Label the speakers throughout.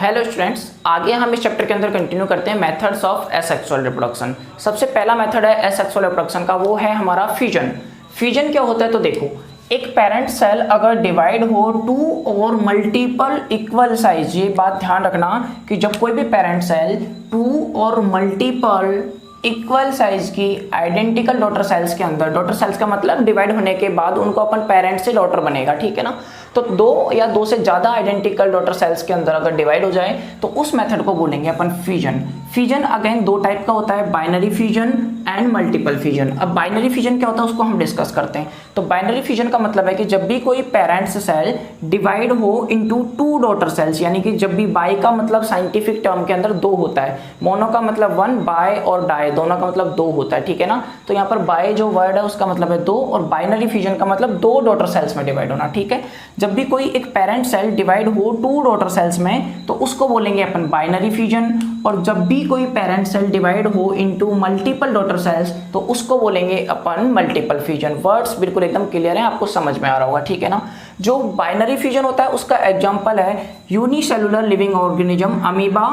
Speaker 1: Hello students, आगे हम इस चैप्टर के अंदर कंटिन्यू करते हैं मेथड्स ऑफ एसेक्सुअल रिप्रोडक्शन। सबसे पहला मेथड है एसेक्सुअल रिप्रोडक्शन का, वो है हमारा फ्यूजन। फ्यूजन क्या होता है तो देखो, एक पेरेंट सेल अगर डिवाइड हो टू और मल्टीपल इक्वल साइज, ये बात ध्यान रखना कि जब कोई भी पेरेंट सेल टू और मल्टीपल इक्वल साइज की आइडेंटिकल डॉटर सेल्स के अंदर, डॉटर सेल्स का मतलब डिवाइड होने के बाद उनको अपन पेरेंट से डॉटर बनेगा, ठीक है ना। तो दो या दो से ज़्यादा आइडेंटिकल डॉटर सेल्स के अंदर अगर डिवाइड हो जाए तो उस मेथड को बोलेंगे अपन फ्यूजन। फ्यूजन अगेन दो टाइप का होता है, binary fusion and multiple fusion. अब बाइनरी फ्यूजन क्या होता है उसको हम डिस्कस करते हैं। तो बाइनरी फ्यूजन का मतलब है कि जब भी कोई पेरेंट्स सेल डिवाइड हो इनटू टू डॉटर सेल्स, यानी कि जब भी बाई का मतलब साइंटिफिक टर्म के अंदर दो होता है, मोनो का मतलब वन, बाय और डाई दोनों का मतलब दो होता है, ठीक है ना। तो यहाँ पर बाय जो वर्ड है उसका मतलब है दो, और बाइनरी फ्यूजन का मतलब दो डॉटर सेल्स में डिवाइड होना, ठीक है। जब भी कोई एक पेरेंट सेल डिवाइड हो टू डॉटर सेल्स में तो उसको बोलेंगे अपन बाइनरी फ्यूजन, और जब भी कोई पेरेंट सेल डिवाइड हो इनटू मल्टीपल डॉटर सेल्स तो उसको बोलेंगे अपन मल्टीपल फ्यूजन। वर्ड्स बिल्कुल एकदम क्लियर है, आपको समझ में आ रहा होगा, ठीक है ना। जो बाइनरी फ्यूजन होता है उसका एग्जांपल है यूनिसेलुलर लिविंग ऑर्गेनिज्म अमीबा,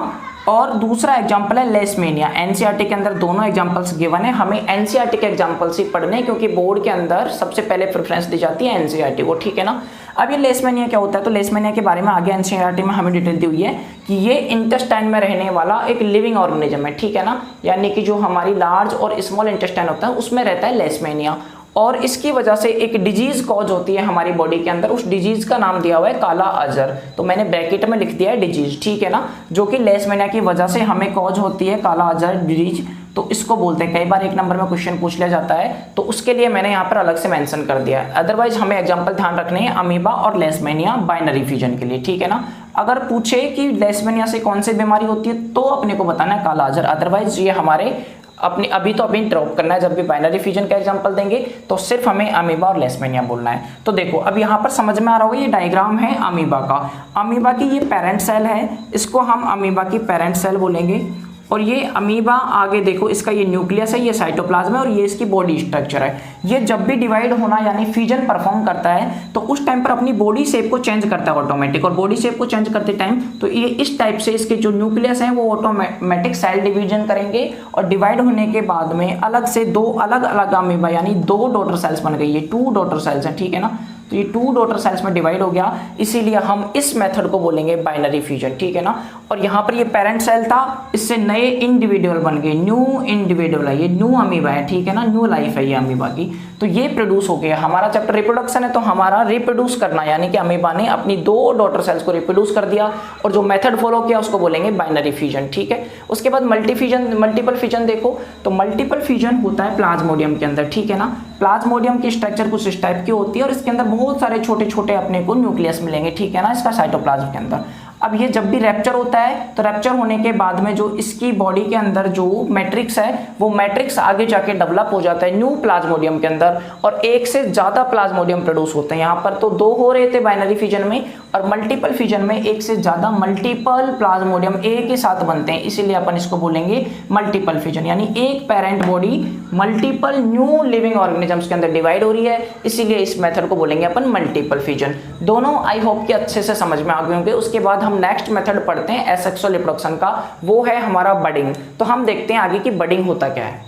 Speaker 1: और दूसरा एग्जांपल है लेशमेनिया। एनसीईआरटी के अंदर दोनों एग्जांपल्स गिवन है, हमें एनसीईआरटी के एग्जांपल्स ही पढ़ने, क्योंकि बोर्ड के अंदर सबसे पहले प्रेफरेंस दी जाती है एनसीईआरटी को, ठीक है ना। अब ये लेशमेनिया क्या होता है तो लेशमेनिया के बारे में आगे एनसीईआरटी में हमें डिटेल दी हुई है कि ये इंटेस्टाइन में रहने वाला एक लिविंग ऑर्गेनिज्म है, ठीक है ना। यानी कि जो हमारी लार्ज और स्मॉल इंटेस्टाइन होता है उसमें रहता है लेशमेनिया, और इसकी वजह से एक डिजीज कॉज होती है हमारी बॉडी के अंदर। उस डिजीज का नाम दिया हुआ है काला अजहर, तो मैंने ब्रैकेट में लिख दिया है डिजीज, ठीक है ना, जो कि लेशमेनिया की वजह से हमें कॉज होती है काला अजहर डिजीज। तो इसको बोलते हैं, कई बार एक नंबर में क्वेश्चन पूछ लिया जाता है तो उसके लिए मैंने यहाँ पर अलग से मेंशन कर दिया है। अदरवाइज हमें एग्जांपल ध्यान रखने हैं अमीबा और लेशमेनिया बाइनरी फ्यूजन के लिए, ठीक है ना। अगर पूछे कि लेशमेनिया से कौन सी बीमारी होती है तो अपने को बताना है काला अजहर, अदरवाइज ये हमारे अपनी अभी ड्रॉप करना है। जब भी बाइनरी फ्यूजन का एग्जांपल देंगे तो सिर्फ हमें अमीबा और लेशमेनिया बोलना है। तो देखो अब यहाँ पर समझ में आ रहा होगा, ये डायग्राम है अमीबा का। अमीबा की ये पेरेंट सेल है, इसको हम अमीबा की पेरेंट सेल बोलेंगे। और ये अमीबा आगे देखो, इसका ये न्यूक्लियस है, ये साइटोप्लाज्म है, और ये इसकी बॉडी स्ट्रक्चर है। ये जब भी डिवाइड होना यानी फ्यूजन परफॉर्म करता है तो उस टाइम पर अपनी बॉडी शेप को चेंज करता है ऑटोमेटिक, और बॉडी शेप को चेंज करते टाइम तो ये इस टाइप से इसके जो न्यूक्लियस है वो ऑटोमेटिक सेल डिवीजन करेंगे, और डिवाइड होने के बाद में अलग से दो अलग अलग अमीबा यानी दो डॉटर सेल्स बन गई। ये टू डॉटर सेल्स हैं, ठीक है ना। तो ये टू डॉटर सेल्स में डिवाइड हो गया, इसीलिए हम इस मेथड को बोलेंगे बाइनरी फ्यूजन, ठीक है ना। और यहाँ पर ये पेरेंट सेल था, इससे नए इंडिविजुअल बन गए, न्यू इंडिविजुअल है, ये न्यू अमीबा है, ठीक है ना, न्यू लाइफ है ये अमीबा की। तो ये प्रोड्यूस हो गया, हमारा चैप्टर रिप्रोडक्शन है तो हमारा रिप्रोड्यूस करना, यानी कि अमीबा ने अपनी दो डॉटर सेल्स को रिप्रोड्यूस कर दिया, और जो मेथड फॉलो किया उसको बोलेंगे बाइनरी फ्यूजन, ठीक है। उसके बाद मल्टीपल फ्यूजन देखो, तो मल्टीपल फ्यूजन होता है प्लाज्मोडियम के अंदर, ठीक है ना। प्लाज्मोडियम की स्ट्रक्चर कुछ इस टाइप की होती है, और इसके अंदर बहुत सारे छोटे छोटे अपने को न्यूक्लियस मिलेंगे, ठीक है ना, इसका साइटोप्लाज्म के अंदर। अब ये जब भी रैप्चर होता है तो रैप्चर होने के बाद में जो इसकी बॉडी के अंदर जो मैट्रिक्स है वो मैट्रिक्स आगे जाके डेवलप हो जाता है न्यू प्लाज्मोडियम के अंदर, और एक से ज्यादा प्लाज्मोडियम प्रोड्यूस होते हैं। यहाँ पर तो दो हो रहे थे बाइनरी फ्यूजन में, और मल्टीपल फ्यूजन में एक से ज्यादा मल्टीपल प्लाज्मोडियम एक ही साथ बनते हैं, इसीलिए अपन इसको बोलेंगे मल्टीपल फ्यूजन। यानी एक parent body multiple new living organisms के अंदर डिवाइड हो रही है, इसीलिए इस मेथड को बोलेंगे अपन मल्टीपल फ्यूजन। दोनों आई होप कि अच्छे से समझ में आ गए होंगे। उसके बाद हम नेक्स्ट मेथड पढ़ते हैं एसेक्सुअल रिप्रोडक्शन का, वो है हमारा बडिंग। तो हम देखते हैं आगे की बडिंग होता क्या है।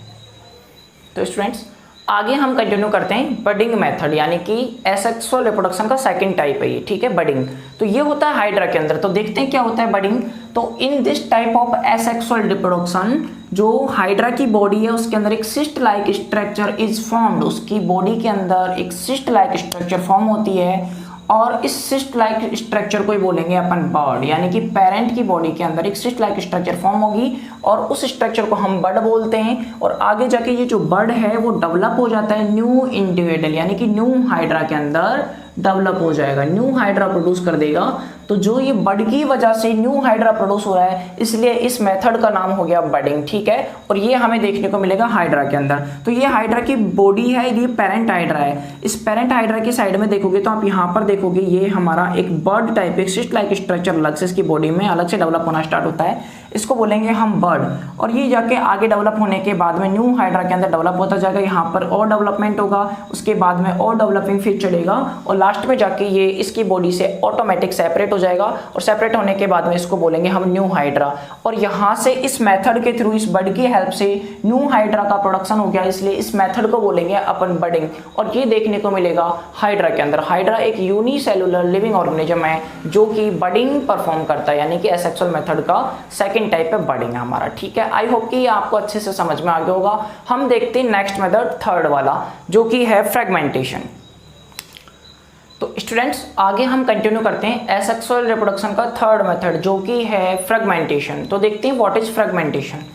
Speaker 1: तो स्टूडेंट्स आगे हम कंटिन्यू करते हैं बडिंग मेथड, यानी कि एसेक्सुअल रिप्रोडक्शन का सेकंड टाइप है ये, ठीक है, बडिंग। तो ये होता है हाइड्रा के अंदर। तो देखते हैं क्या होता है बडिंग। तो in this type of asexual reproduction, जो हाइड्रा की बॉडी है उसके अंदर एक cyst like structure is formed, उसकी बॉडी के अंदर एक सिस्ट लाइक स्ट्रक्चर फॉर्म होती है, और इस सिस्ट लाइक स्ट्रक्चर को ही बोलेंगे अपन बर्ड। यानी कि पेरेंट की बॉडी के अंदर एक सिस्ट लाइक स्ट्रक्चर फॉर्म होगी, और उस स्ट्रक्चर को हम बर्ड बोलते हैं, और आगे जाके ये जो बर्ड है वो डेवलप हो जाता है न्यू इंडिविजुअल, यानी कि न्यू हाइड्रा के अंदर डेवलप हो जाएगा, न्यू हाइड्रा प्रोड्यूस कर देगा। तो जो ये बड की वजह से न्यू हाइड्रा प्रोड्यूस हो रहा है, इसलिए इस मेथड का नाम हो गया बडिंग, ठीक है। और ये हमें देखने को मिलेगा हाइड्रा के अंदर। तो ये हाइड्रा की बॉडी है, ये पेरेंट हाइड्रा है। इस पेरेंट हाइड्रा की साइड में देखोगे तो आप यहाँ पर देखोगे ये हमारा एक बर्ड टाइप एक सिस्ट लाइक स्ट्रक्चर अलग से इसकी बॉडी में अलग से डेवलप होना स्टार्ट होता है। इसको बोलेंगे हम बर्ड। और ये जाके आगे डेवलप होने के बाद में न्यू हाइड्रा के अंदर डेवलप होता जाएगा, यहाँ पर और डेवलपमेंट होगा, उसके बाद में और डेवलपिंग फेज चलेगा और लास्ट में जाके ये इसकी बॉडी से ऑटोमेटिक सेपरेट हो जाएगा और सेपरेट होने के बाद में इसको बोलेंगे हम न्यू हाइड्रा। और यहाँ से इस मेथड के थ्रू, इस बर्ड की हेल्प से न्यू हाइड्रा का प्रोडक्शन हो गया, इसलिए इस मेथड को बोलेंगे अपन बर्डिंग। और ये देखने को मिलेगा हाइड्रा के अंदर। हाइड्रा एक यूनिसेलुलर लिविंग ऑर्गेनिज्म है जो कि बर्डिंग परफॉर्म करता है, यानी कि एसेक्सुअल मेथड का सेकंड टाइप है बर्डिंग हमारा। ठीक है, आई होप कि ये आपको अच्छे से समझ में आ गया होगा। हम देखते हैं नेक्स्ट मेथड, थर्ड वाला, जो कि है फ्रेगमेंटेशन। तो स्टूडेंट्स आगे हम कंटिन्यू करते हैं एसेक्सुअल रिप्रोडक्शन का थर्ड मेथड, जो कि है फ्रेगमेंटेशन। तो देखते हैं व्हाट इज फ्रेगमेंटेशन।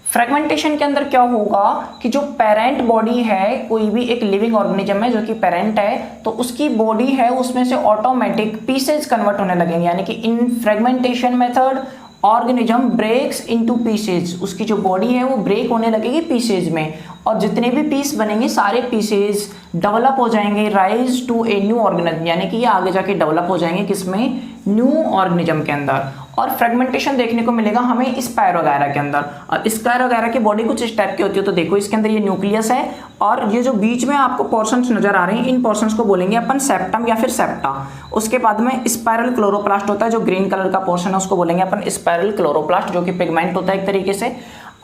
Speaker 1: फ्रेगमेंटेशन के अंदर क्या होगा कि जो पेरेंट बॉडी है, कोई भी एक लिविंग ऑर्गेनिज्म है जो कि पेरेंट है, तो उसकी बॉडी है उसमें से ऑटोमेटिक पीसेज कन्वर्ट होने लगेंगे, यानी कि in fragmentation method organism breaks into pieces. उसकी जो बॉडी है वो ब्रेक होने लगेगी पीसेज में, और जितने भी पीस बनेंगे सारे पीसेज डेवलप हो जाएंगे rise to a new organism, यानी कि ये आगे जाके डेवलप हो जाएंगे किसमें, न्यू ऑर्गेनिज्म के अंदर। और फ्रेगमेंटेशन देखने को मिलेगा हमें स्पायर वगैरह के अंदर। और स्पायर वगैरह की बॉडी कुछ इस टाइप की होती है। तो देखो इसके अंदर ये न्यूक्लियस है और ये जो बीच में आपको पोर्शंस नजर आ रहे हैं, इन पोर्शंस को बोलेंगे अपन सेप्टम या फिर सेप्टा। उसके बाद में स्पाइरल क्लोरोप्लास्ट होता है, जो ग्रीन कलर का पोर्शन है उसको बोलेंगे अपन स्पाइरल क्लोरोप्लास्ट, जो कि पिगमेंट होता है एक तरीके से।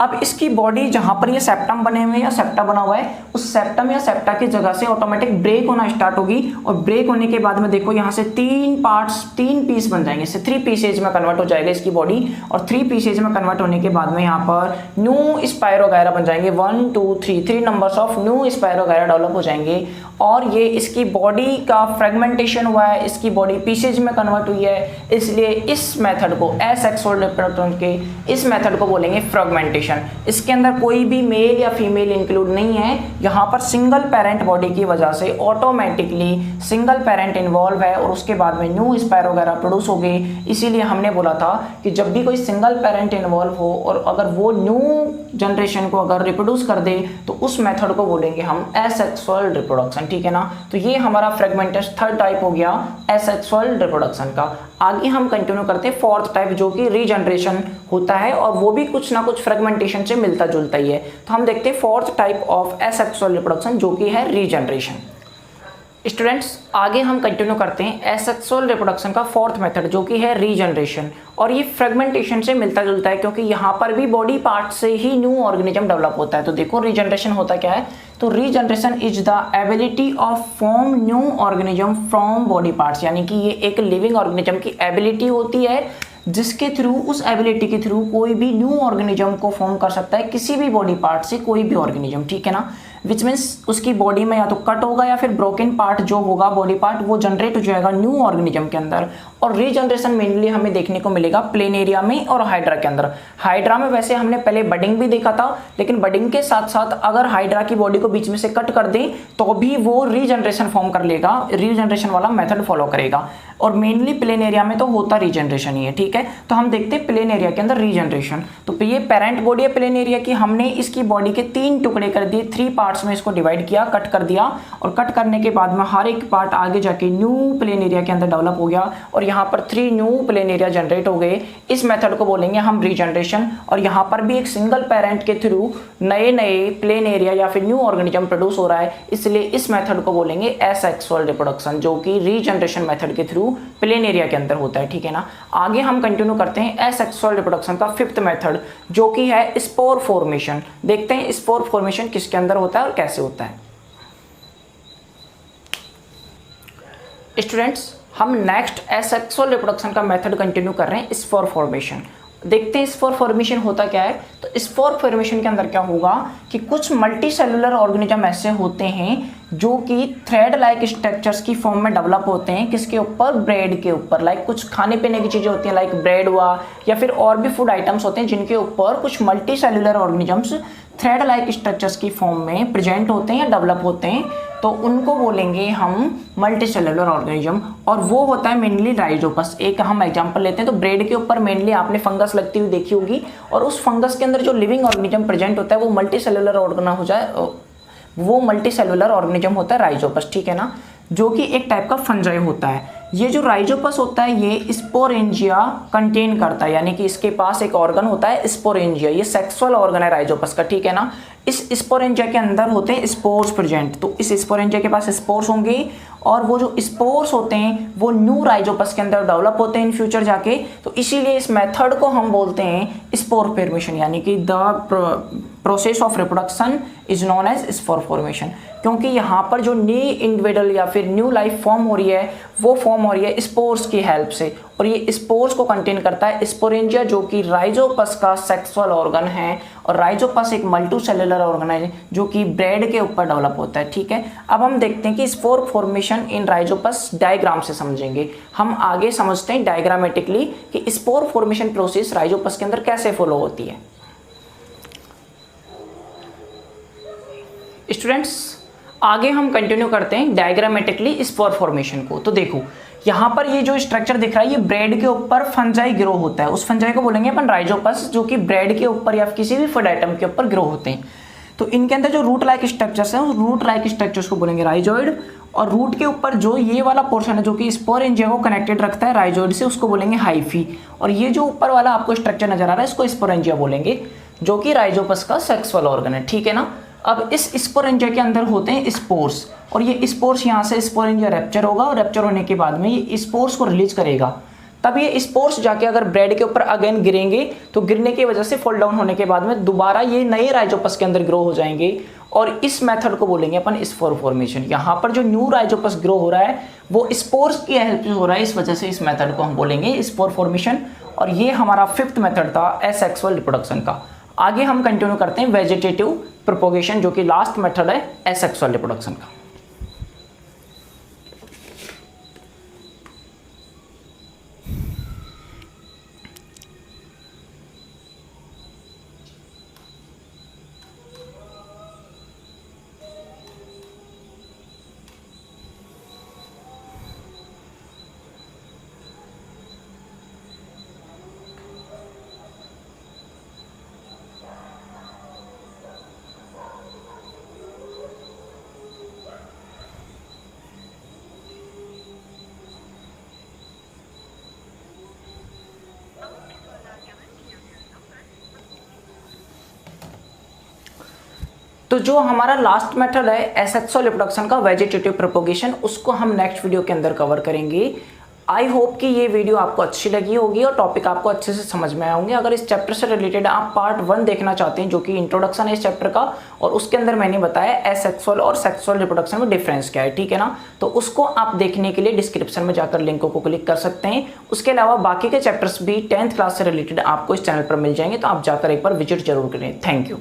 Speaker 1: अब इसकी बॉडी जहां पर ये सेप्टम बने हुए हैं या सेप्टा बना हुआ है, उस सेप्टम या सेप्टा की जगह से ऑटोमेटिक ब्रेक होना स्टार्ट होगी। और ब्रेक होने के बाद में देखो यहाँ से तीन पार्ट्स, तीन पीस बन जाएंगे, इससे 3 पीसेज में कन्वर्ट हो जाएगा इसकी बॉडी। और 3 पीसेज में कन्वर्ट होने के बाद में यहाँ पर न्यू स्पायर वगैरह बन जाएंगे, 1 2 3 नंबर्स ऑफ न्यू स्पायर वगैरह डेवलप हो जाएंगे। और ये इसकी बॉडी का फ्रेगमेंटेशन हुआ है, इसकी बॉडी पीसेज में कन्वर्ट हुई है, इसलिए इस मेथड को, एसेक्सुअल रिप्रोडक्शन के इस मेथड को बोलेंगे फ्रेगमेंटेशन। इसके अंदर कोई भी मेल या फीमेल इंक्लूड नहीं है, यहाँ पर सिंगल पेरेंट बॉडी की वजह से ऑटोमेटिकली सिंगल पेरेंट इन्वॉल्व है और उसके बाद में न्यू स्पायर वगैरह प्रोड्यूस हो गए। इसीलिए हमने बोला था कि जब भी कोई सिंगल पेरेंट इन्वॉल्व हो और अगर वो न्यू जनरेशन को अगर रिप्रोड्यूस कर दे तो उस मेथड को बोलेंगे हम एसेक्सुअल रिप्रोडक्शन। ठीक है ना, तो ये हमारा फ्रेगमेंटेशन थर्ड टाइप हो गया एसेक्सुअल रिप्रोडक्शन का। आगे हम कंटिन्यू करते हैं फोर्थ टाइप, जो कि रीजनरेशन होता है और वो भी कुछ ना कुछ फ्रेगमेंटेशन से मिलता जुलता ही है। तो हम देखते हैं fourth type of asexual reproduction, जो कि है रीजनरेशन। स्टूडेंट्स आगे हम कंटिन्यू करते हैं एसेक्सुअल रिप्रोडक्शन का फोर्थ मेथड, जो कि है रीजनरेशन। और ये फ्रेगमेंटेशन से मिलता जुलता है क्योंकि यहाँ पर भी बॉडी पार्ट से ही न्यू ऑर्गेनिज्म डेवलप होता है। तो देखो रीजनरेशन होता क्या है, तो regeneration is the ability of form new organism from body parts, यानी कि ये एक लिविंग ऑर्गेनिज्म की एबिलिटी होती है जिसके थ्रू, उस एबिलिटी के थ्रू कोई भी न्यू ऑर्गेनिज्म को फॉर्म कर सकता है किसी भी बॉडी पार्ट से, कोई भी ऑर्गेनिज्म। ठीक है ना, विच मीन्स उसकी बॉडी में या तो कट होगा या फिर ब्रोकन पार्ट जो होगा बॉडी पार्ट वो जनरेट हो जाएगा न्यू ऑर्गेनिज्म के अंदर। और रीजनरेशन मेनली हमें देखने को मिलेगा प्लेनेरिया में और हाइड्रा के अंदर। हाइड्रा में वैसे हमने पहले बडिंग भी देखा था, लेकिन बडिंग के साथ साथ अगर हाइड्रा की बॉडी को बीच में से कट कर दें तो भी वो रीजनरेशन फॉर्म कर लेगा, रीजनरेशन वाला मेथड फॉलो करेगा। और मेनली प्लेनेरिया में तो होता रीजनरेशन ही है। ठीक है, तो हम देखते हैं प्लेनेरिया के अंदर रीजनरेशन। तो ये पेरेंट बॉडी है प्लेनेरिया की, हमने इसकी बॉडी के 3 टुकड़े कर दिए, 3 पार्ट्स में इसको डिवाइड किया, कट कर दिया। और कट करने के बाद में हर एक पार्ट आगे जाके न्यू प्लेनेरिया के अंदर डेवलप हो गया और यहाँ पर 3 न्यू प्लेनेरिया जनरेट हो गए। इस मेथड को बोलेंगे हम रीजनरेशन। और यहाँ पर भी एक सिंगल पेरेंट के थ्रू नए नए प्लेनेरिया या फिर न्यू ऑर्गेनिज्म प्रोड्यूस हो रहा है, इसलिए इस मेथड को बोलेंगे एसेक्सुअल रिप्रोडक्शन, जो कि रीजनरेशन मेथड के थ्रू प्लेनेरिया के अंदर होता है। ठीक है ना, आगे हम कंटिन्यू करते हैं एसेक्सुअल रिप्रोडक्शन का फिफ्थ मेथड, जो कि है स्पोर फॉर्मेशन। देखते हैं स्पोर फॉर्मेशन किसके अंदर होता है और कैसे होता है। स्टूडेंट्स हम नेक्स्ट एसेक्सुअल रिप्रोडक्शन का मेथड कंटिन्यू कर रहे हैं, स्पोर फॉर्मेशन। देखते हैं स्पोर फॉर्मेशन होता क्या है। तो स्पोर फॉर्मेशन के अंदर क्या होगा कि कुछ मल्टी सेलुलर ऑर्गेनिज्म ऐसे होते हैं जो कि थ्रेड लाइक स्ट्रक्चर्स की फॉर्म में डेवलप होते हैं, किसके ऊपर, ब्रेड के ऊपर। लाइक कुछ खाने पीने की चीज़ें होती हैं, लाइक ब्रेड हुआ, या फिर और भी फूड आइटम्स होते हैं जिनके ऊपर कुछ multi cellular organisms thread like structures की फॉर्म में प्रेजेंट होते हैं या डेवलप होते हैं, तो उनको बोलेंगे हम मल्टी सेलुलर ऑर्गेनिज्म। और वो होता है मेनली राइजोपस। एक हम एग्जांपल लेते हैं, तो ब्रेड के ऊपर मेनली आपने फंगस लगती हुई देखी होगी, और उस फंगस के अंदर जो लिविंग ऑर्गेनिज्म प्रेजेंट होता है वो मल्टी सेलुलर ऑर्गेनिज्म होता है राइजोपस। ठीक है ना, जो कि एक टाइप का फंजाई होता है। ये जो राइजोपस होता है ये स्पोरेंजिया कंटेन करता है, यानी कि इसके पास एक ऑर्गन होता है स्पोरेंजिया, ये सेक्सुअल ऑर्गन है राइजोपस का, ठीक है ना। इस स्पोरेंजिया के अंदर होते हैं स्पोर्स प्रेजेंट, तो इस स्पोरेंजिया के पास स्पोर्स होंगे और वो जो स्पोर्स होते हैं वो न्यू राइजोपस के अंदर डेवलप होते हैं इन फ्यूचर जाके। तो इसीलिए इस मेथड को हम बोलते हैं स्पोर फॉर्मेशन, यानी कि the process of reproduction is known as spore formation, क्योंकि यहाँ पर जो न्यू इंडिविजुअल या फिर न्यू लाइफ फॉर्म हो रही है वो फॉर्म हो रही है स्पोर्स की हेल्प से, और ये स्पोर्स को कंटेन करता है स्पोरेंजिया, जो कि राइजोपस का सेक्सुअल ऑर्गन है। और राइजोपस एक मल्टीसेलुलर ऑर्गन है जो कि ब्रेड के ऊपर डेवलप होता है, ठीक है। अब हम देखते हैं कि स्पोर फॉर्मेशन इन राइजोपस डायग्राम से समझेंगे। हम आगे समझते हैं डायग्रामेटिकली कि स्पोर फॉर्मेशन प्रोसेस राइजोपस के अंदर कैसे फॉलो होती है। स्टूडेंट्स, आगे हम कंटिन्यू करते हैं डायग्रामेटिकली स्पोर फॉर्मेशन को। तो देखो यहाँ पर ये जो स्ट्रक्चर दिख रहा है ये ब्रेड के ऊपर फंजाई ग्रो होता है, उस फंजाई को बोलेंगे अपन राइजोपस, जो कि ब्रेड के ऊपर या किसी भी फूड आइटम के ऊपर ग्रो होते हैं। तो इनके अंदर जो रूट लाइक स्ट्रक्चर्स हैं उस रूट लाइक स्ट्रक्चर्स को बोलेंगे राइजोइड, और रूट के ऊपर जो ये वाला पोर्शन है जो कि स्पोरेंजिया को कनेक्टेड रखता है राइजोइड से, उसको बोलेंगे हाइफी। और ये जो ऊपर वाला आपको स्ट्रक्चर नजर आ रहा है इसको स्पोरेंजिया बोलेंगे, जो कि राइजोपस का सेक्सुअल ऑर्गन है, ठीक है ना। अब इस स्पोरेंजिया के अंदर होते हैं स्पोर्स, और ये स्पोर्स यहाँ से स्पोरेंजिया रैप्चर होगा, और रैप्चर होने के बाद में ये स्पोर्स को रिलीज करेगा। तब ये स्पोर्स जाके अगर ब्रेड के ऊपर अगेन गिरेंगे तो गिरने की वजह से फॉल डाउन होने के बाद में दोबारा ये नए राइजोपस के अंदर ग्रो हो जाएंगे, और इस मेथड को बोलेंगे अपन स्पोर फॉर्मेशन। यहाँ पर जो न्यू राइजोपस ग्रो हो रहा है वो स्पोर्स की हेल्प से हो रहा है, इस वजह से इस मेथड को हम बोलेंगे स्पोर फॉर्मेशन। और ये हमारा 5th मेथड था एसेक्सुअल रिप्रोडक्शन का। आगे हम कंटिन्यू करते हैं वेजिटेटिव प्रोपोगेशन, जो कि लास्ट मेथड है एसेक्सुअल रिप्रोडक्शन का। तो जो हमारा लास्ट मेथड है एसेक्सुअल रिप्रोडक्शन का वेजिटेटिव प्रोपोगेशन, उसको हम नेक्स्ट वीडियो के अंदर कवर करेंगे। आई होप कि ये वीडियो आपको अच्छी लगी होगी और टॉपिक आपको अच्छे से समझ में आए होंगे। अगर इस चैप्टर से रिलेटेड आप पार्ट 1 देखना चाहते हैं, जो कि इंट्रोडक्शन है इस चैप्टर का, और उसके अंदर मैंने बताया एसेक्सुअल और सेक्सुअल रिप्रोडक्शन में डिफरेंस क्या है, ठीक है ना। तो उसको आप देखने के लिए डिस्क्रिप्शन में जाकर लिंकों को क्लिक कर सकते हैं। उसके अलावा बाकी के चैप्टर्स भी 10th क्लास से रिलेटेड आपको इस चैनल पर मिल जाएंगे, तो आप जाकर एक बार विजिट जरूर करें। Thank you.